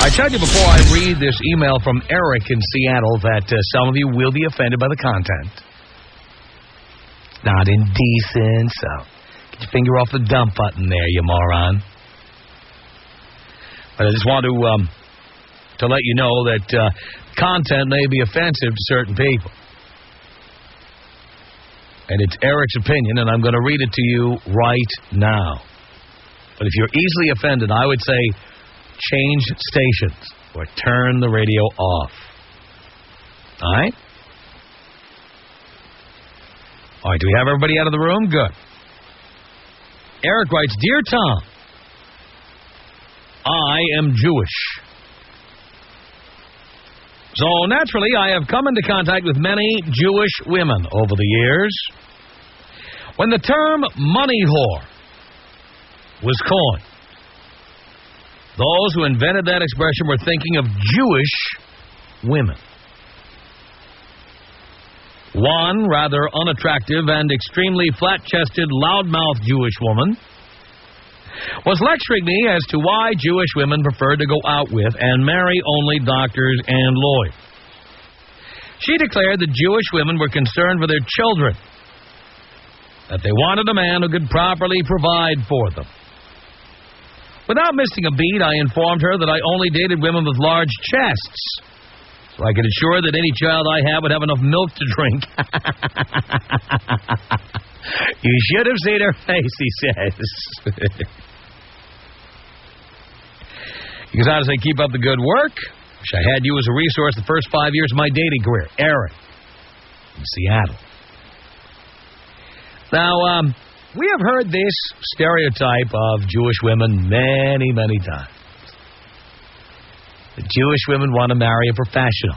I told you before I read this email from Eric in Seattle that some of you will be offended by the content. It's not indecent, so get your finger off the dump button there, you moron. But I just want to let you know that content may be offensive to certain people. And it's Eric's opinion, and I'm going to read it to you right now. But if you're easily offended, I would say change stations or turn the radio off. All right? All right, do we have everybody out of the room? Good. Eric writes, Dear Tom, I am Jewish. So, naturally, I have come into contact with many Jewish women over the years. When the term money whore was coined, those who invented that expression were thinking of Jewish women. One rather unattractive and extremely flat-chested, loudmouth Jewish woman was lecturing me as to why Jewish women preferred to go out with and marry only doctors and lawyers. She declared that Jewish women were concerned for their children, that they wanted a man who could properly provide for them. Without missing a beat, I informed her that I only dated women with large chests, so I could ensure that any child I had would have enough milk to drink. You should have seen her face, he says. He goes on to say, keep up the good work. Wish I had you as a resource the first 5 years of my dating career. Eric in Seattle. Now, we have heard this stereotype of Jewish women many, many times. The Jewish women want to marry a professional,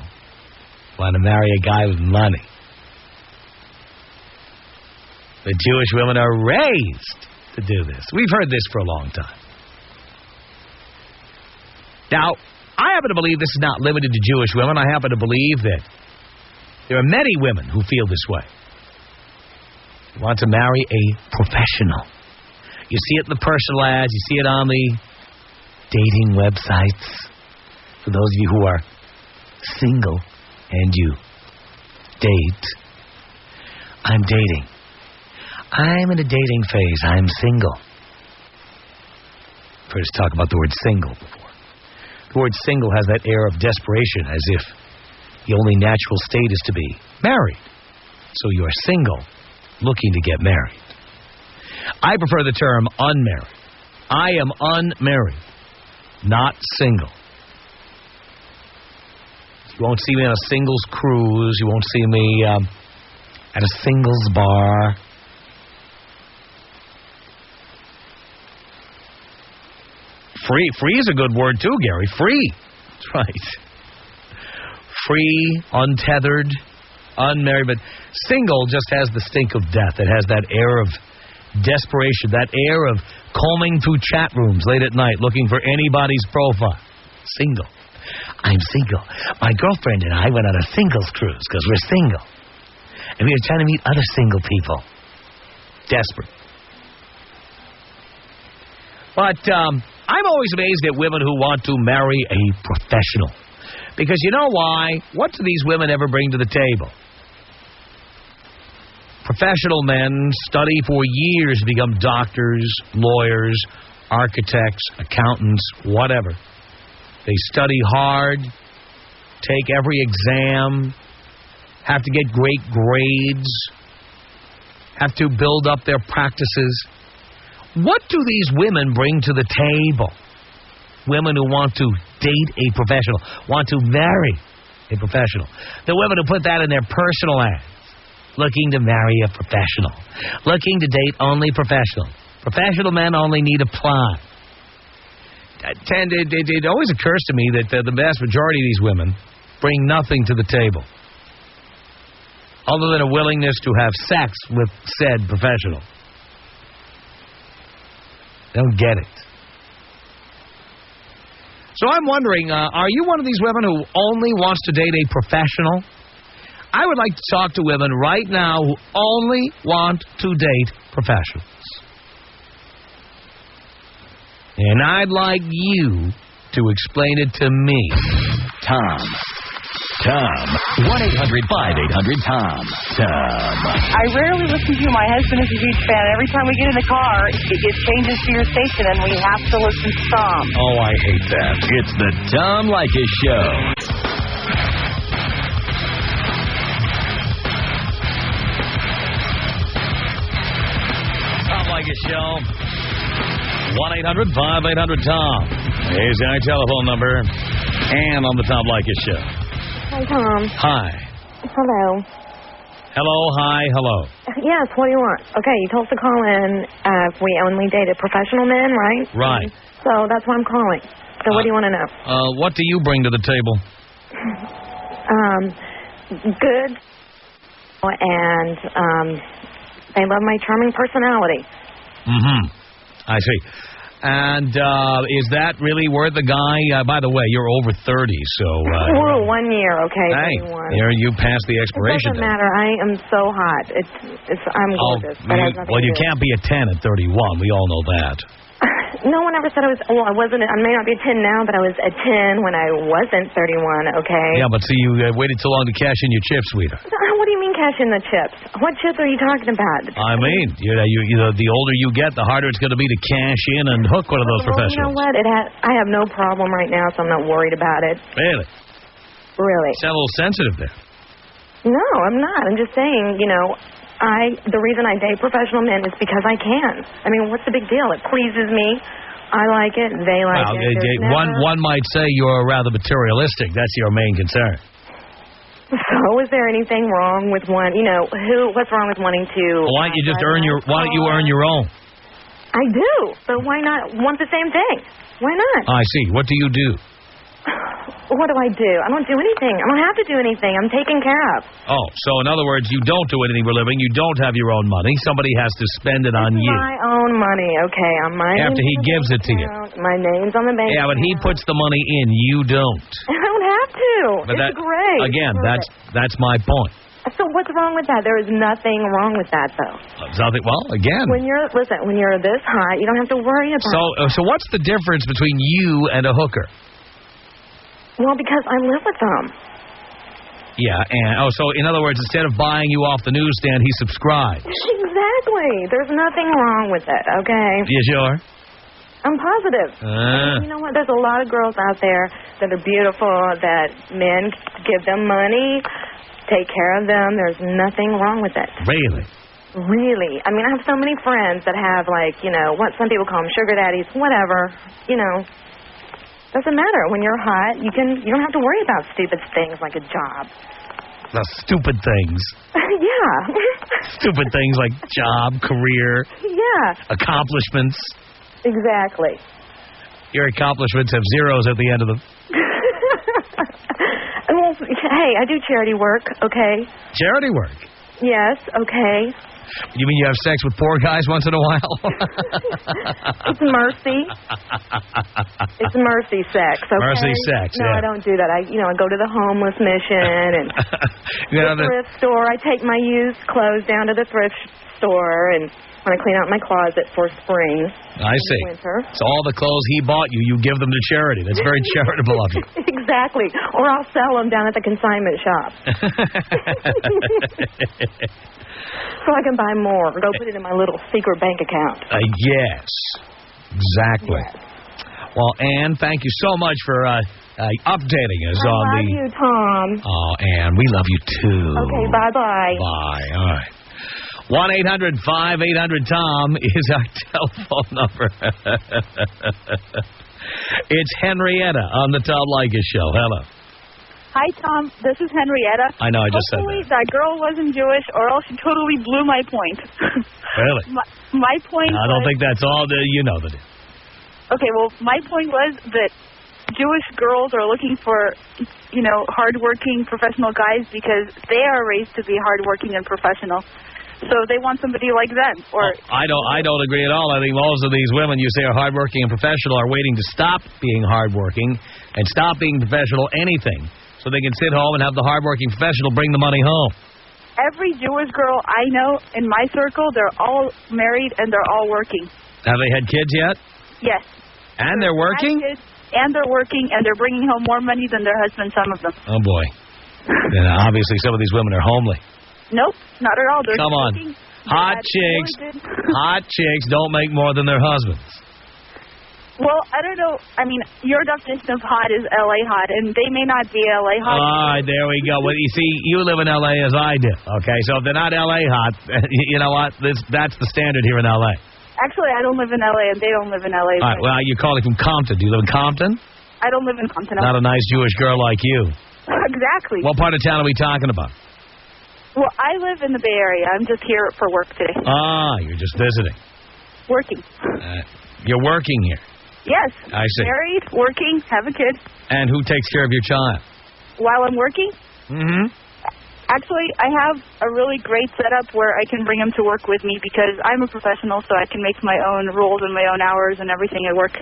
want to marry a guy with money. The Jewish women are raised to do this. We've heard this for a long time. Now, I happen to believe this is not limited to Jewish women. I happen to believe that there are many women who feel this way. They want to marry a professional. You see it in the personal ads. You see it on the dating websites. For those of you who are single and you date, I'm dating. I'm in a dating phase. I'm single. I've heard us talk about the word single before. The word single has that air of desperation, as if the only natural state is to be married. So you're single, looking to get married. I prefer the term unmarried. I am unmarried, not single. You won't see me on a singles cruise. You won't see me at a singles bar. Free is a good word too, Gary. Free. That's right. Free, untethered, unmarried, but single just has the stink of death. It has that air of desperation, that air of combing through chat rooms late at night looking for anybody's profile. Single. I'm single. My girlfriend and I went on a singles cruise because we're single. And we were trying to meet other single people. Desperate. But I'm always amazed at women who want to marry a professional. Because you know why? What do these women ever bring to the table? Professional men study for years to become doctors, lawyers, architects, accountants, whatever. They study hard, take every exam, have to get great grades, have to build up their practices. What do these women bring to the table? Women who want to date a professional, want to marry a professional. The women who put that in their personal ads, looking to marry a professional, looking to date only professional. Professional men only need apply. It always occurs to me that the vast majority of these women bring nothing to the table other than a willingness to have sex with said professional. They don't get it. So I'm wondering, are you one of these women who only wants to date a professional? I would like to talk to women right now who only want to date professionals. And I'd like you to explain it to me. Tom. 1-800-5800-TOM. Tom. I rarely listen to you. My husband is a huge fan. Every time we get in the car, it changes to your station, and we have to listen to Tom. Oh, I hate that. It's the Tom Leykis Show. Tom Leykis Show. 1-800-5800-TOM. Here's our telephone number. And on the Tom Leykis Show. Hi, Tom. Hi. Hello. Hello, hi, hello. Yes, what do you want? Okay, you told us to call in if we only dated professional men, right? Right. So that's why I'm calling. So what do you want to know? What do you bring to the table? Good. And they love my charming personality. Mm-hmm. I see. And is that really worth the guy? By the way, you're over 30, so... Ooh, 1 year, okay. Hey, you passed the expiration date. It doesn't matter. I am so hot. I'm gorgeous. You can't be a 10 at 31. We all know that. No one ever said I was... Well, I wasn't... I may not be a 10 now, but I was a 10 when I wasn't 31, okay? Yeah, but see, you waited too long to cash in your chips, sweetheart. What do you mean cash in the chips? What chips are you talking about? I mean, the older you get, the harder it's going to be to cash in and hook one of those professionals. You know what? I have no problem right now, so I'm not worried about it. Really? Really. Sound a little sensitive there. No, I'm not. I'm just saying, the reason I date professional men is because I can. I mean, what's the big deal? It pleases me. I like it. They like it. One might say you're rather materialistic. That's your main concern. So, is there anything wrong with one? What's wrong with wanting to? Why don't you just earn your? Why don't you earn your own? I do, but why not want the same thing? Why not? I see. What do you do? What do I do? I don't do anything. I don't have to do anything. I'm taken care of. Oh, so in other words, you don't do anything for a living. You don't have your own money. Somebody has to spend it on you. My own money, okay. After he gives it to you. My name's on the bank. Yeah, but he puts the money in. You don't. I don't have to. But it's great. Again, that's my point. So what's wrong with that? There is nothing wrong with that, though. Nothing. Well, again. When you're this hot, you don't have to worry about it. So what's the difference between you and a hooker? Well, because I live with them. Yeah, and so in other words, instead of buying you off the newsstand, he subscribes. Exactly. There's nothing wrong with it, okay? You sure? I'm positive. You know what? There's a lot of girls out there that are beautiful, that men give them money, take care of them. There's nothing wrong with it. Really? Really. I mean, I have so many friends that have, what some people call them sugar daddies, whatever, Doesn't matter. When you're hot, you don't have to worry about stupid things like a job. The stupid things. Yeah. Stupid things like job, career. Yeah. Accomplishments. Exactly. Your accomplishments have zeros at the end of them. Well, hey, I do charity work, okay? Charity work? Yes, okay. You mean you have sex with poor guys once in a while? It's mercy. It's mercy sex, okay? Mercy sex, No, I don't do that. I go to the homeless mission and the thrift store. I take my used clothes down to the thrift store, and when I clean out my closet for spring. I see. Winter. So all the clothes he bought you give them to charity. That's very charitable of you. Exactly. Or I'll sell them down at the consignment shop. So I can buy more. Go put it in my little secret bank account. Yes. Exactly. Yes. Well, Ann, thank you so much for updating us on the... I love you, Tom. Oh, Ann, we love you, too. Okay, bye-bye. Bye. All right. 1-800-5800-TOM is our telephone number. It's Henrietta on the Tom Leykis Show. Hello. Hi, Tom. This is Henrietta. I know, I just said that. Hopefully that girl wasn't Jewish, or else she totally blew my point. Really? My point I don't think that's all that you know that is. Okay, well, my point was that Jewish girls are looking for, hardworking professional guys because they are raised to be hardworking and professional. So they want somebody like them. I don't agree at all. I think most of these women you say are hardworking and professional are waiting to stop being hardworking and stop being professional anything, so they can sit home and have the hardworking professional bring the money home. Every Jewish girl I know in my circle, they're all married and they're all working. Have they had kids yet? Yes. And they're working? and they're working, and they're bringing home more money than their husband, some of them. Oh, boy. Then obviously some of these women are homely. Nope, not at all. They're Come on. working. Hot chicks don't make more than their husbands. Well, I don't know. I mean, your definition of hot is L.A. hot, and they may not be L.A. hot. All right, there we go. Well, you see, you live in L.A. as I do, okay? So if they're not L.A. hot, you know what? That's the standard here in L.A. Actually, I don't live in L.A., and they don't live in L.A. All right, well, you're calling from Compton. Do you live in Compton? I don't live in Compton. Not a nice Jewish girl like you. Exactly. What part of town are we talking about? Well, I live in the Bay Area. I'm just here for work today. Ah, you're just visiting. Working. You're working here. Yes. I see. Married, working, have a kid. And who takes care of your child? While I'm working? Mm-hmm. Actually, I have a really great setup where I can bring him to work with me because I'm a professional, so I can make my own rules and my own hours and everything at work.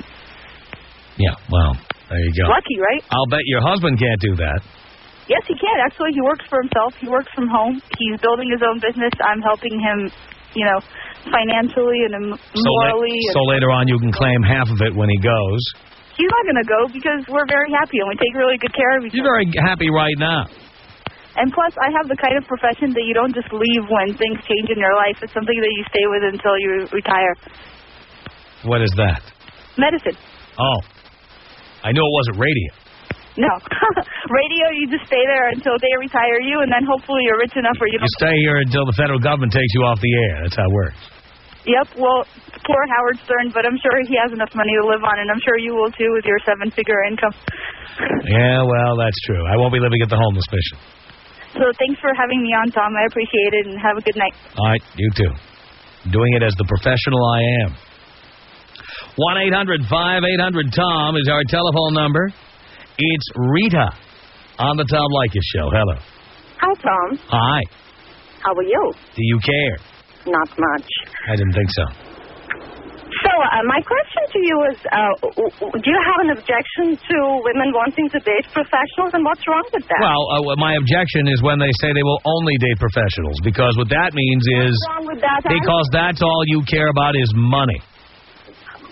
Yeah, well, there you go. Lucky, right? I'll bet your husband can't do that. Yes, he can. Actually, he works for himself. He works from home. He's building his own business. I'm helping him, you know, financially and morally. So later on you can claim half of it when he goes. He's not going to go because we're very happy and we take really good care of each other. You're very happy right now. And plus, I have the kind of profession that you don't just leave when things change in your life. It's something that you stay with until you retire. What is that? Medicine. Oh. I knew it wasn't radio. No. Radio, you just stay there until they retire you, and then hopefully you're rich enough where you don't... You stay here until the federal government takes you off the air. That's how it works. Yep, well, poor Howard Stern, but I'm sure he has enough money to live on, and I'm sure you will too with your 7-figure income. Yeah, well, that's true. I won't be living at the homeless mission. So thanks for having me on, Tom. I appreciate it, and have a good night. All right, you too. Doing it as the professional I am. 1-800-5800-TOM is our telephone number. It's Rita on the Tom Leykis Show. Hello. Hi, Tom. Hi. How are you? Do you care? Not much. I didn't think so. So, my question to you is, do you have an objection to women wanting to date professionals, and what's wrong with that? Well, my objection is when they say they will only date professionals, because what that means is... What's wrong with that? Because that's all you care about is money.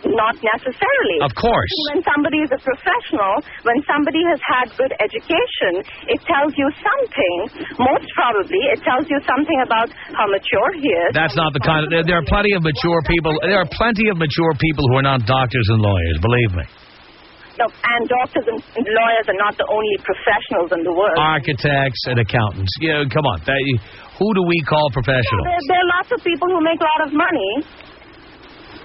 Not necessarily. Of course. When somebody is a professional, when somebody has had good education, it tells you something. Most probably, it tells you something about how mature he is. That's not the kind of... There are plenty of mature people. There are plenty of mature people who are not doctors and lawyers, believe me. No, and doctors and lawyers are not the only professionals in the world. Architects and accountants. Yeah, come on. Who do we call professionals? There are lots of people who make a lot of money.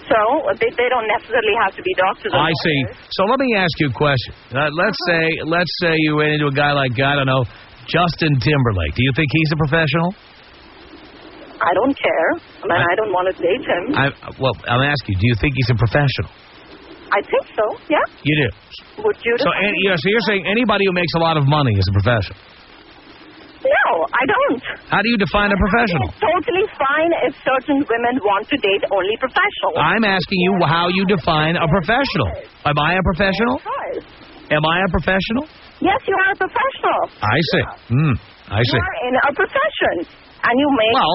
So they don't necessarily have to be doctors. I see. So let me ask you a question. Let's say you ran into a guy like, I don't know, Justin Timberlake. Do you think he's a professional? I don't care. I mean, I don't want to date him. I'm asking you, do you think he's a professional? I think so, yeah. You do? Would you? So you're saying anybody who makes a lot of money is a professional? No, I don't. How do you define a professional? It's totally fine if certain women want to date only professionals. I'm asking you how you define a professional. Am I a professional? Am I a professional? Yes, you are a professional. I see. I see. You are in a profession. And you make... Well,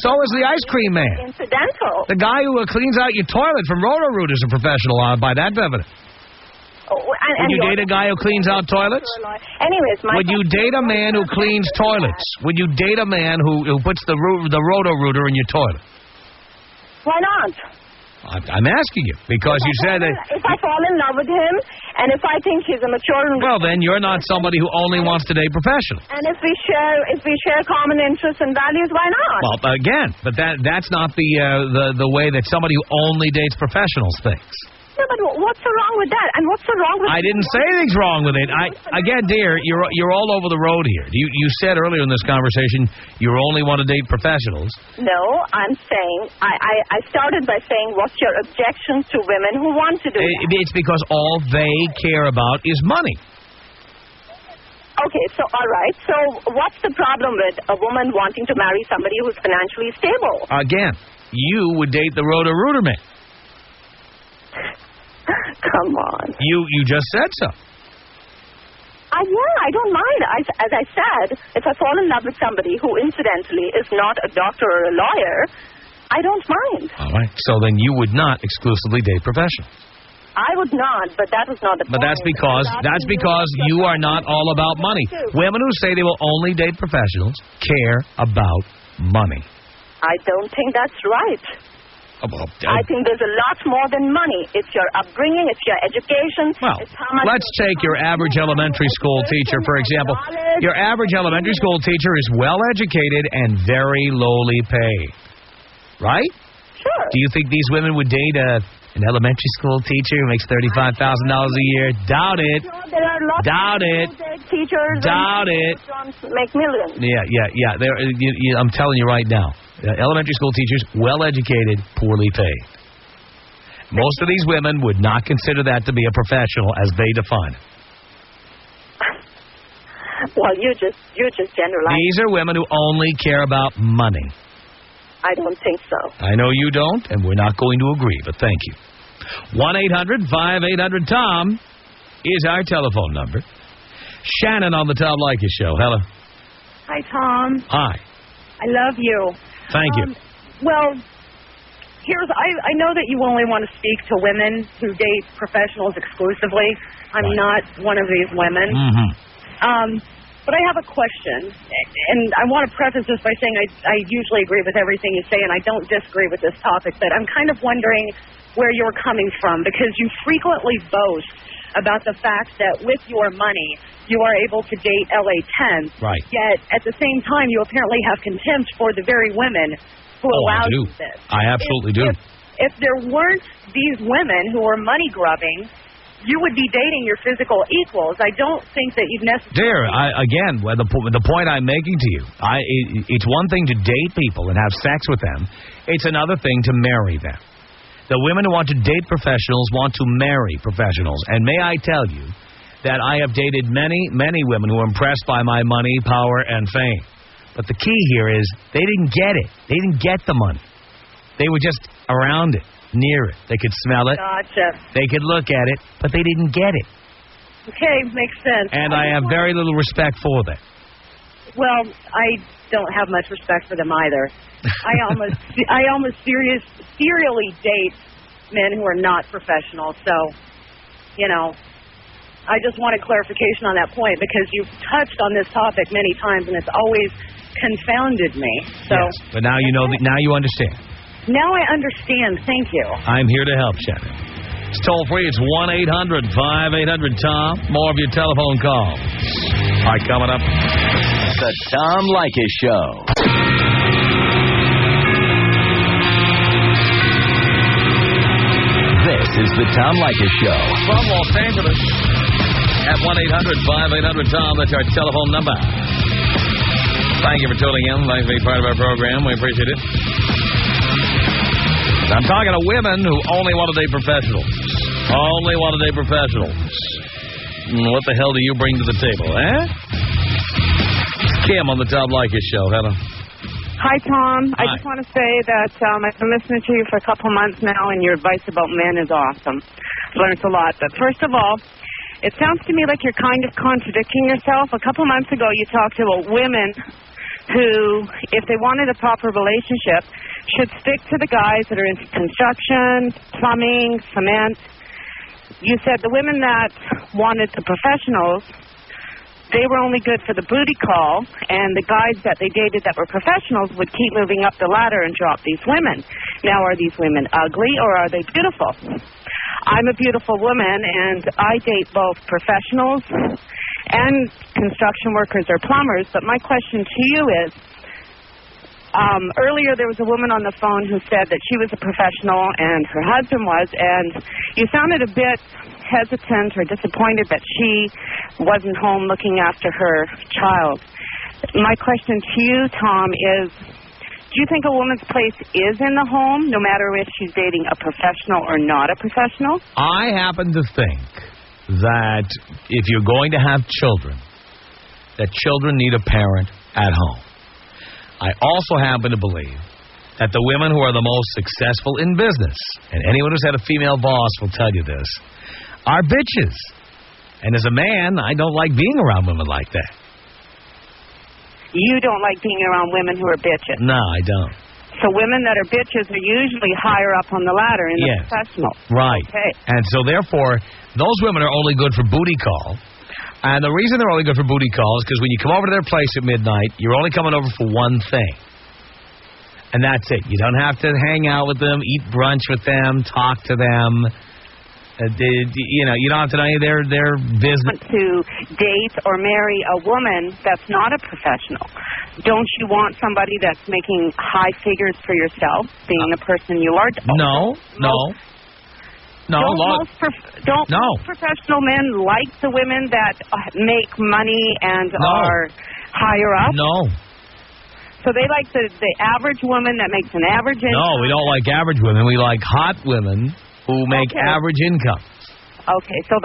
so is the ice cream man. Incidental. The guy who cleans out your toilet from Roto-Root is a professional by that definition. Would you date a guy who cleans out toilets? Anyways, would you date a man who cleans toilets? Would you date a man who puts the Roto-Rooter in your toilet? Why not? I'm asking you because you said that... If I fall in love with him, and if I think he's a mature... Well, then you're not somebody who only wants to date professionals. And if we share common interests and values, why not? Well, again, but that's not the way that somebody who only dates professionals thinks. Yeah, but what's so wrong with that? And what's so wrong with... I didn't say anything's wrong with it. Again, dear, you're all over the road here. You said earlier in this conversation you only want to date professionals. No, I'm saying... I started by saying, what's your objection to women who want to do that? It's because all they care about is money. Okay, so, all right. So what's the problem with a woman wanting to marry somebody who's financially stable? Again, you would date the Roto-Rooter man. Come on. You just said so. Yeah, I don't mind. As I said, if I fall in love with somebody who, incidentally, is not a doctor or a lawyer, I don't mind. All right. So then you would not exclusively date professionals. I would not, but that was not the point. But that's because you are not all about money. Women who say they will only date professionals care about money. I don't think that's right. I think there's a lot more than money. It's your upbringing, it's your education. Well, it's how much let's take your average elementary school teacher, for example. Your average elementary school teacher is well-educated and very lowly paid. Right? Sure. Do you think these women would date an elementary school teacher who makes $35,000 a year? Doubt it. There are lots Doubt it. of teachers Doubt it. make millions. Yeah. I'm telling you right now. Elementary school teachers, well-educated, poorly paid. Most of these women would not consider that to be a professional as they define it. Well, you just generalize. These are women who only care about money. I don't think so. I know you don't, and we're not going to agree, but thank you. 1-800-5800-TOM is our telephone number. Shannon on the Tom Leykis Show. Hello. Hi, Tom. Hi. I love you. Thank you. Well, I know that you only want to speak to women who date professionals exclusively. I'm not one of these women. Mm-hmm. But I have a question, and I want to preface this by saying I usually agree with everything you say, and I don't disagree with this topic, but I'm kind of wondering where you're coming from, because you frequently boast about the fact that with your money, you are able to date LA 10s. Right. Yet, at the same time, you apparently have contempt for the very women who allow you this. I absolutely do. If there weren't these women who are money grubbing, you would be dating your physical equals. I don't think that you've necessarily... Dear, the point I'm making to you, it's one thing to date people and have sex with them. It's another thing to marry them. The women who want to date professionals want to marry professionals. And may I tell you that I have dated many, many women who are impressed by my money, power, and fame. But the key here is they didn't get it. They didn't get the money. They were just around it, near it. They could smell it. Gotcha. They could look at it, but they didn't get it. Okay, makes sense. And I have very little respect for them. Well, I don't have much respect for them either. I almost serially date men who are not professional. So, I just wanted clarification on that point, because you've touched on this topic many times, and it's always confounded me. So, yes, but now you know. Now you understand. Now I understand. Thank you. I'm here to help, Shannon. It's toll free. It's 1-800-5800-TOM. More of your telephone calls. All right, coming up, The Tom Leykis Show. This is The Tom Leykis Show. From Los Angeles at 1-800-5800-TOM. That's our telephone number. Thank you for tuning in. Thanks for being part of our program. We appreciate it. I'm talking to women who only want to date professionals. Only want to date professionals. What the hell do you bring to the table, eh? Kim on the Tom Leykis Show. Hello. Hi, Tom. Hi. I just want to say that I've been listening to you for a couple months now, and your advice about men is awesome. I've learned a lot. But first of all, it sounds to me like you're kind of contradicting yourself. A couple months ago, you talked about women who, if they wanted a proper relationship, should stick to the guys that are into construction, plumbing, cement. You said the women that wanted the professionals, they were only good for the booty call, and the guys that they dated that were professionals would keep moving up the ladder and drop these women. Now, are these women ugly, or are they beautiful? I'm a beautiful woman, and I date both professionals and construction workers or plumbers, but my question to you is, earlier there was a woman on the phone who said that she was a professional and her husband was, and you sounded a bit hesitant or disappointed that she wasn't home looking after her child. My question to you, Tom, is do you think a woman's place is in the home, no matter if she's dating a professional or not a professional? I happen to think that if you're going to have children, that children need a parent at home. I also happen to believe that the women who are the most successful in business, and anyone who's had a female boss will tell you this, are bitches. And as a man, I don't like being around women like that. You don't like being around women who are bitches? No, I don't. So women that are bitches are usually higher up on the ladder in the professional. Right. Okay. And so therefore, those women are only good for booty call. And the reason they're only good for booty call is because when you come over to their place at midnight, you're only coming over for one thing. And that's it. You don't have to hang out with them, eat brunch with them, talk to them. You don't have to know any of their business. To date or marry a woman that's not a professional. Don't you want somebody that's making high figures for yourself, being the person you are? No. Most professional men like the women that make money and are higher up? No. So they like the average woman that makes an average income? No, we don't like average women. We like hot women who make average income. Okay, so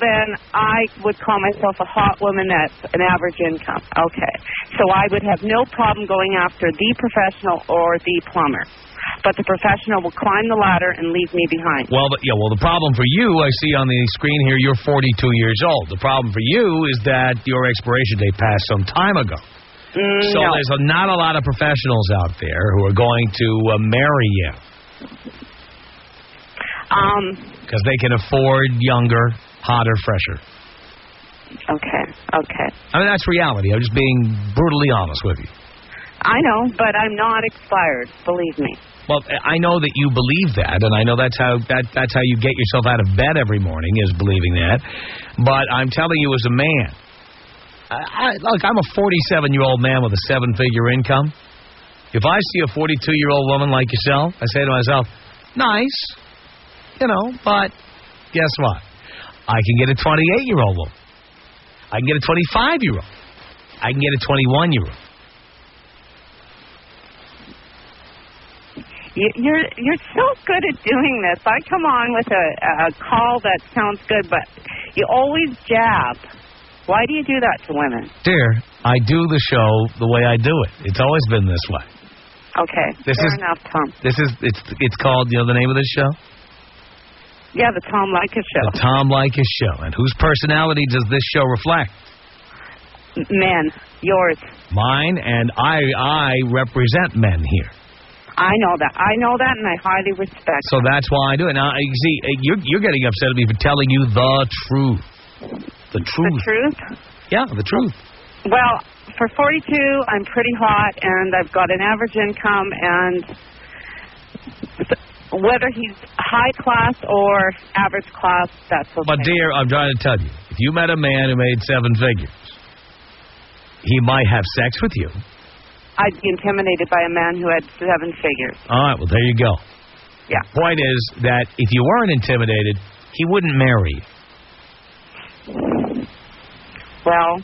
then I would call myself a hot woman that's an average income. Okay, so I would have no problem going after the professional or the plumber. But the professional will climb the ladder and leave me behind. Well, the problem for you, I see on the screen here, you're 42 years old. The problem for you is that your expiration date passed some time ago. So there's not a lot of professionals out there who are going to marry you. Because they can afford younger, hotter, fresher. Okay. I mean, that's reality. I'm just being brutally honest with you. I know, but I'm not expired, believe me. Well, I know that you believe that, and I know that's how you get yourself out of bed every morning, is believing that. But I'm telling you as a man, look, I'm a 47-year-old man with a 7-figure income. If I see a 42-year-old woman like yourself, I say to myself, nice, but guess what? I can get a 28-year-old woman. I can get a 25-year-old. I can get a 21-year-old. You're so good at doing this. I come on with a call that sounds good, but you always jab. Why do you do that to women? Dear, I do the show the way I do it. It's always been this way. Okay, fair enough, Tom. It's called, the name of this show? Yeah, the Tom Leykis Show. The Tom Leykis Show. And whose personality does this show reflect? Men. Yours. Mine, and I represent men here. I know that, and I highly respect So that's why I do it. Now, you see, you're getting upset at me for telling you the truth. The truth? The truth? Yeah, the truth. Well, for 42, I'm pretty hot, and I've got an average income, and whether he's high class or average class, that's okay. But, dear, I'm trying to tell you, if you met a man who made 7 figures, he might have sex with you. I'd be intimidated by a man who had 7 figures. All right, well, there you go. Yeah. Point is that if you weren't intimidated, he wouldn't marry you. Well,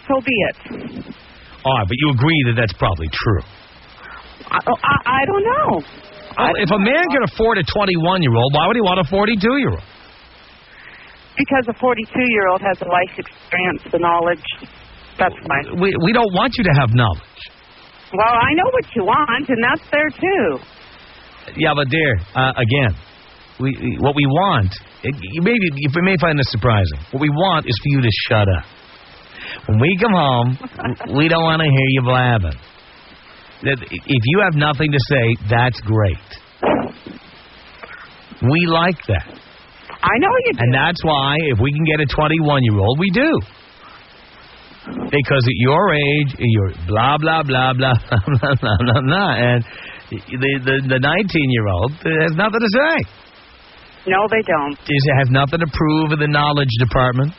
so be it. All right, but you agree that that's probably true. I don't know. Well, if a man can afford a 21-year-old, why would he want a 42-year-old? Because a 42-year-old has a life experience, the knowledge. That's fine. We don't want you to have knowledge. Well, I know what you want, and that's there, too. Yeah, but dear, again, what we want, you may find this surprising, what we want is for you to shut up. When we come home, we don't want to hear you blabbing. If you have nothing to say, that's great. We like that. I know you do. And that's why, if we can get a 21-year-old, we do. Because at your age, you're blah, blah, blah, blah, blah, blah, blah, blah, blah. And the 19-year-old has nothing to say. No, they don't. Has nothing to prove in the knowledge department.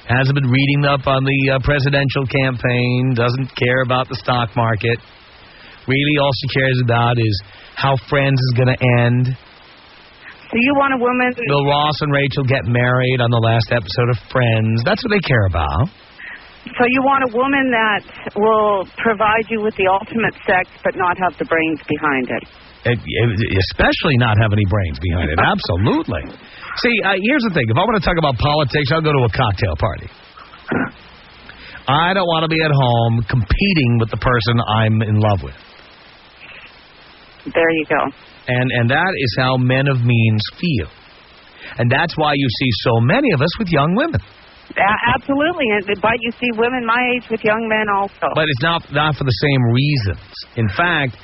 Hasn't been reading up on the presidential campaign. Doesn't care about the stock market. Really, all she cares about is how Friends is going to end. So you want a woman... Will Ross and Rachel get married on the last episode of Friends? That's what they care about. So you want a woman that will provide you with the ultimate sex but not have the brains behind it. Especially not have any brains behind it. Absolutely. See, here's the thing. If I want to talk about politics, I'll go to a cocktail party. I don't want to be at home competing with the person I'm in love with. There you go. And that is how men of means feel. And that's why you see so many of us with young women. Absolutely, but you see women my age with young men also. But it's not for the same reasons. In fact,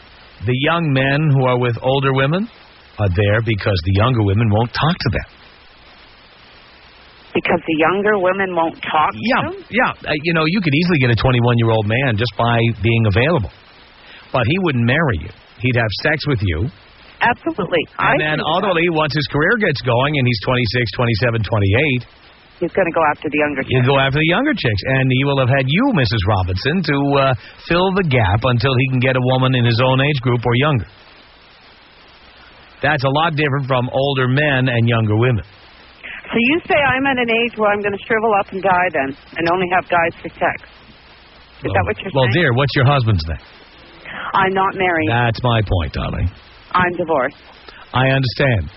the young men who are with older women are there because the younger women won't talk to them. Because the younger women won't talk to them? Yeah. You could easily get a 21-year-old man just by being available. But he wouldn't marry you. He'd have sex with you. Absolutely. And then ultimately, once his career gets going and he's 26, 27, 28... he's going to go after the younger chicks. He'll go after the younger chicks. And he will have had you, Mrs. Robinson, to fill the gap until he can get a woman in his own age group or younger. That's a lot different from older men and younger women. So you say I'm at an age where I'm going to shrivel up and die then and only have guys for sex. Is that what you're saying? Well, dear, what's your husband's name? I'm not married. That's my point, darling. I'm divorced. I understand.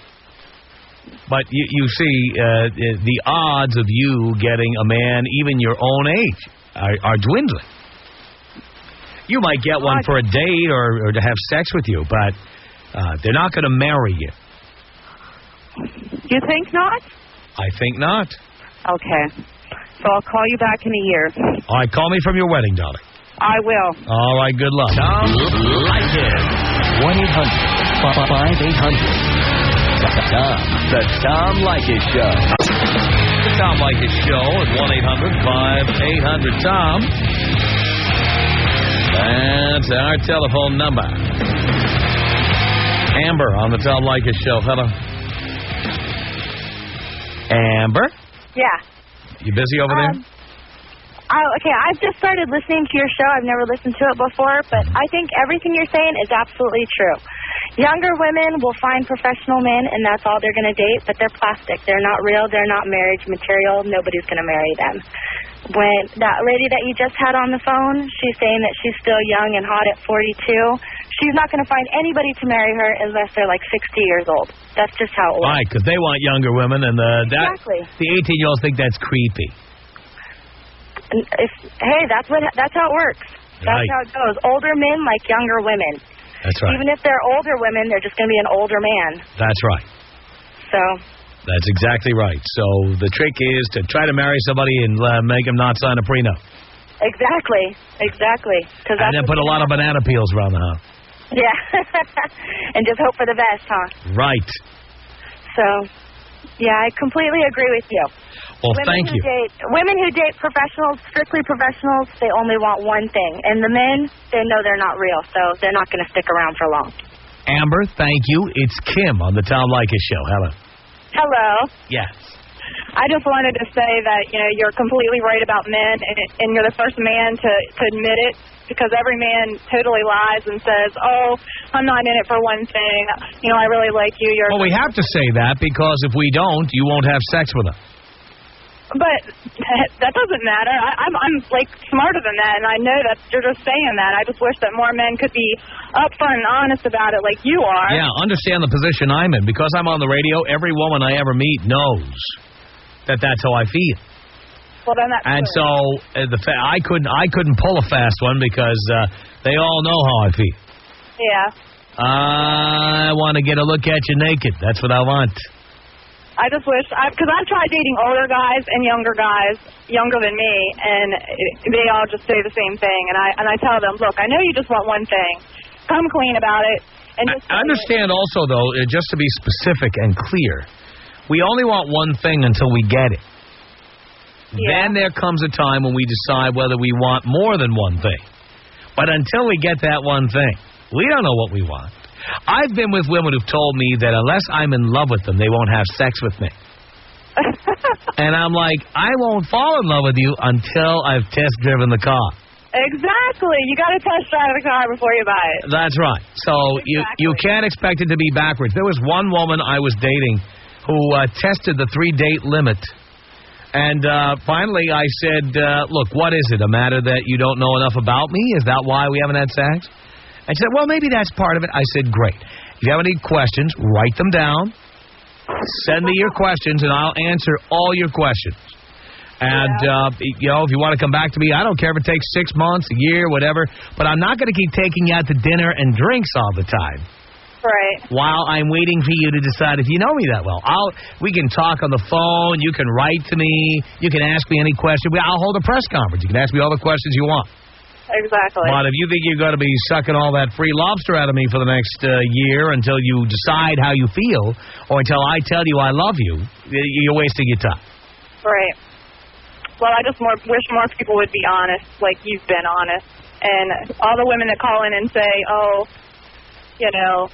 But you see, the odds of you getting a man even your own age are dwindling. You might get one for a date or to have sex with you, but they're not going to marry you. You think not? I think not. Okay. So I'll call you back in a year. All right, call me from your wedding, darling. I will. All right, good luck. Tom Leykis. 1-800-5800. The Tom Leykis Show. The Tom Leykis Show at 1-800-5800-TOM. That's our telephone number. Amber on the Tom Leykis Show. Hello. Amber? Yeah. You busy over there? Okay, I've just started listening to your show. I've never listened to it before, but I think everything you're saying is absolutely true. Younger women will find professional men, and that's all they're going to date, but they're plastic. They're not real. They're not marriage material. Nobody's going to marry them. When that lady that you just had on the phone, she's saying that she's still young and hot at 42. She's not going to find anybody to marry her unless they're like 60 years old. That's just how it works. Right, because they want younger women, and exactly. The 18-year-olds think that's creepy. That's how it works. That's how it goes. Older men like younger women. That's right. Even if they're older women, they're just going to be an older man. That's right. So. That's exactly right. So the trick is to try to marry somebody and make them not sign a prenup. Exactly. And then put a lot of banana peels around the house. Yeah. And just hope for the best, huh? Right. So, yeah, I completely agree with you. Well, thank you. Women who date professionals, strictly professionals, they only want one thing. And the men, they know they're not real, so they're not going to stick around for long. Amber, thank you. It's Kim on the Tom Leykis Show. Hello. Hello. Yes. I just wanted to say that, you're completely right about men, and you're the first man to admit it, because every man totally lies and says, oh, I'm not in it for one thing. I really like you. Well, we have to say that, because if we don't, you won't have sex with us. But that doesn't matter. I'm smarter than that, and I know that you're just saying that. I just wish that more men could be upfront and honest about it like you are. Yeah, understand the position I'm in. Because I'm on the radio, every woman I ever meet knows that that's how I feel. Well, then that's and true. so I couldn't pull a fast one because they all know how I feel. Yeah. I want to get a look at you naked. That's what I want. I just wish, because I've tried dating older guys and younger guys, younger than me, and they all just say the same thing. And I tell them, look, I know you just want one thing. Come clean about it. And just I understand also, though, just to be specific and clear, we only want one thing until we get it. Yeah. Then there comes a time when we decide whether we want more than one thing. But until we get that one thing, we don't know what we want. I've been with women who've told me that unless I'm in love with them, they won't have sex with me. And I'm like, I won't fall in love with you until I've test-driven the car. Exactly. You got to test drive the car before you buy it. That's right. So you can't expect it to be backwards. There was one woman I was dating who tested the 3-date limit. And finally I said, look, what is it? A matter that you don't know enough about me? Is that why we haven't had sex? And she said, well, maybe that's part of it. I said, great. If you have any questions, write them down. Send me your questions, and I'll answer all your questions. And, if you want to come back to me, I don't care if it takes 6 months, a year, whatever. But I'm not going to keep taking you out to dinner and drinks all the time. Right. While I'm waiting for you to decide if you know me that well. We can talk on the phone. You can write to me. You can ask me any question. I'll hold a press conference. You can ask me all the questions you want. Exactly. But if you think you're going to be sucking all that free lobster out of me for the next year until you decide how you feel, or until I tell you I love you, you're wasting your time. Right. Well, I just wish more people would be honest, like you've been honest. And all the women that call in and say, oh, you know,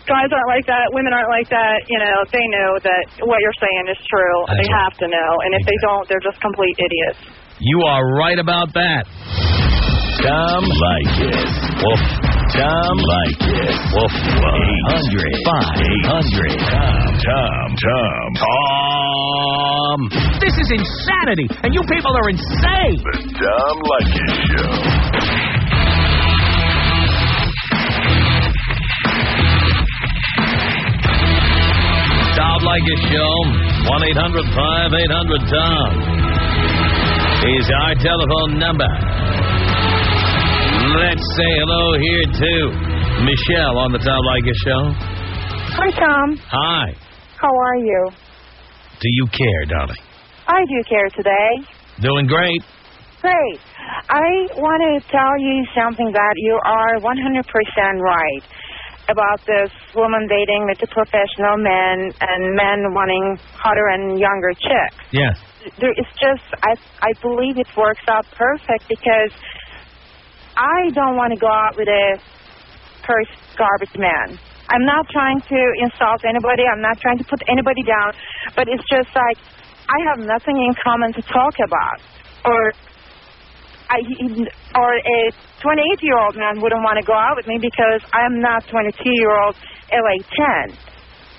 guys aren't like that, women aren't like that, you know, they know that what you're saying is true. They have to know. And if they don't, they're just complete idiots. You are right about that. Tom Leykis. Woof. Tom Leykis. Woof. 800-5800. Tom. This is insanity, and you people are insane. The Tom Leykis Show. Tom Leykis Show, 1-800-5800-TOM is our telephone number. Let's say hello here to Michelle on the Tom Leykis Show. Hi, Tom. Hi. How are you? Do you care, darling? I do care today. Doing great. Great. I want to tell you something that you are 100% right about this woman dating with the professional men and men wanting hotter and younger chicks. Yes. It's just, I believe it works out perfect because I don't want to go out with a cursed garbage man. I'm not trying to insult anybody. I'm not trying to put anybody down. But it's just like I have nothing in common to talk about. Or a 28-year-old man wouldn't want to go out with me because I'm not 22-year-old LA 10,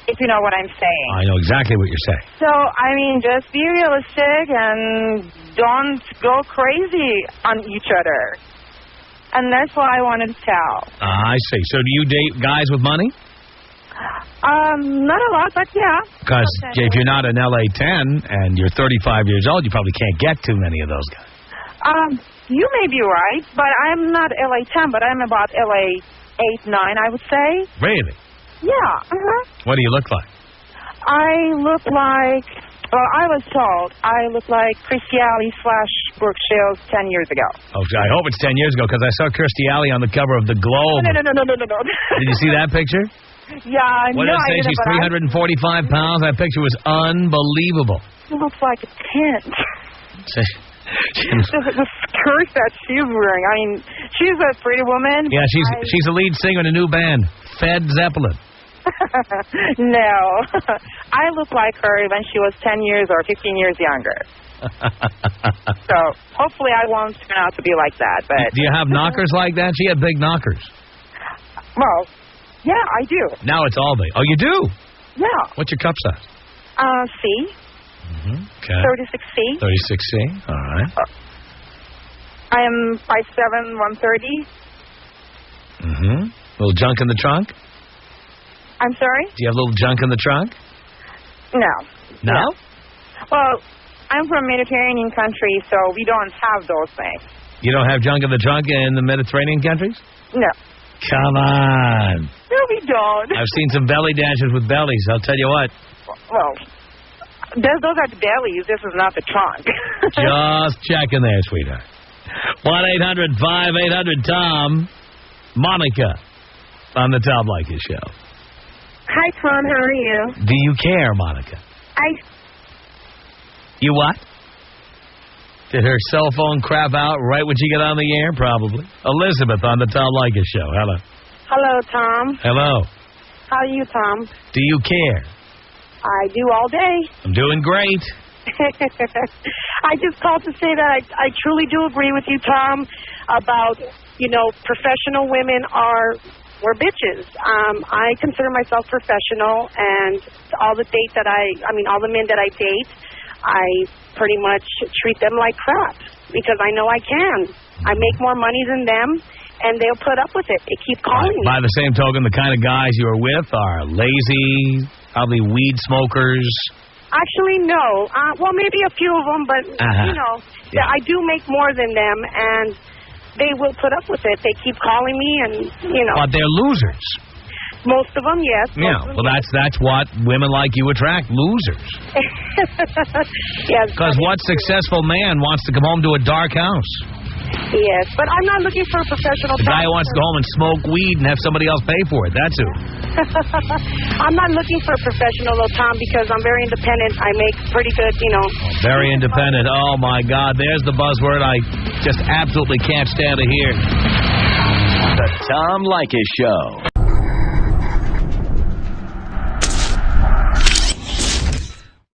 if you know what I'm saying. I know exactly what you're saying. So, I mean, just be realistic and don't go crazy on each other. And that's what I wanted to tell. I see. So do you date guys with money? Not a lot, but yeah. Because if you're not an LA 10 and you're 35 years old, you probably can't get too many of those guys. You may be right, but I'm not LA 10, but I'm about LA 8, 9, I would say. Really? Yeah. Uh-huh. What do you look like? I look like... Well, I was told I look like Christy Alley / Brooke Shields 10 years ago. Oh, I hope it's 10 years ago because I saw Christy Alley on the cover of the Globe. No. Did you see that picture? Yeah, what no, did it say? She's 345 pounds. That picture was unbelievable. She looks like a tent. the skirt that she's wearing. I mean, she's a pretty woman. Yeah, she's a lead singer in a new band, Fed Zeppelin. No. I look like her when she was 10 years or 15 years younger. So, hopefully I won't turn out to be like that. But do you have knockers like that? She had big knockers. Well, yeah, I do. Now it's all big. Oh, you do? Yeah. What's your cup size? C. Mm-hmm. Okay. 36C. 36C. All right. I am 5'7", 130. Mm-hmm. Little junk in the trunk? I'm sorry? Do you have a little junk in the trunk? No. No? Well, I'm from a Mediterranean country, so we don't have those things. You don't have junk in the trunk in the Mediterranean countries? No. Come on. No, we don't. I've seen some belly dancers with bellies. I'll tell you what. Well, those are the bellies. This is not the trunk. Just checking there, sweetheart. 1-800-5800-TOM. Monica on the Tom Leykis Show. Hi, Tom. How are you? Do you care, Monica? You what? Did her cell phone crap out right when she got on the air? Probably. Elizabeth on the Tom Leykis Show. Hello. Hello, Tom. Hello. How are you, Tom? Do you care? I do all day. I'm doing great. I just called to say that I truly do agree with you, Tom, about, professional women we're bitches. I consider myself professional, and all the men that I date, I pretty much treat them like crap because I know I can. I make more money than them, and they'll put up with it. They keep calling me. By the same token, the kind of guys you are with are lazy, probably weed smokers. Actually, no. Well, maybe a few of them, but, I do make more than them, and they will put up with it. They keep calling me, and, But they're losers. Most of them, yes. Yeah, well, that's what women like you attract, losers. Yes. Because what successful man wants to come home to a dark house? Yes, but I'm not looking for a professional. The guy who wants to go home and smoke weed and have somebody else pay for it. That's who. I'm not looking for a professional, though, Tom, because I'm very independent. I make pretty good, Very independent. Oh, my God. There's the buzzword I just absolutely can't stand to hear. The Tom Leykis Show.